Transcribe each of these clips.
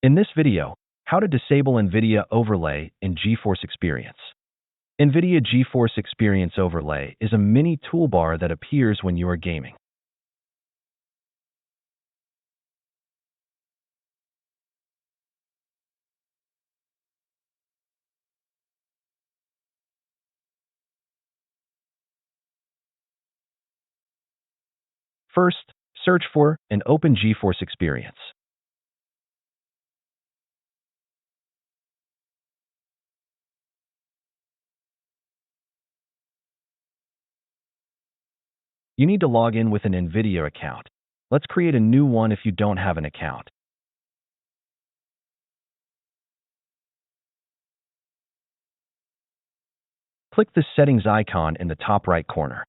In this video, how to disable NVIDIA Overlay in GeForce Experience. NVIDIA GeForce Experience Overlay is a mini toolbar that appears when you are gaming. First, search for and open GeForce Experience. You need to log in with an NVIDIA account. Let's create a new one if you don't have an account. Click the settings icon in the top right corner.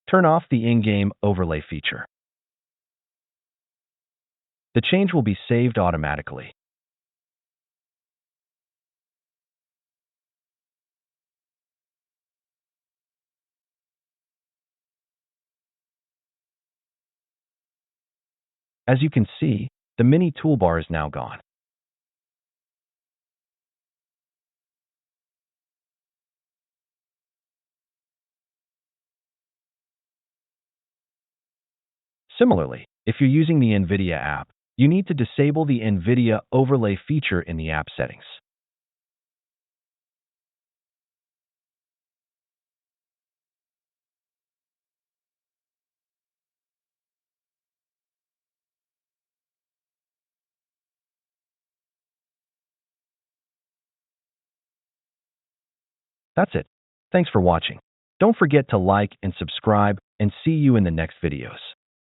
Turn off the in-game overlay feature. The change will be saved automatically. As you can see, the mini toolbar is now gone. Similarly, if you're using the NVIDIA app, you need to disable the NVIDIA Overlay feature in the app settings. That's it. Thanks for watching. Don't forget to like and subscribe, and see you in the next videos.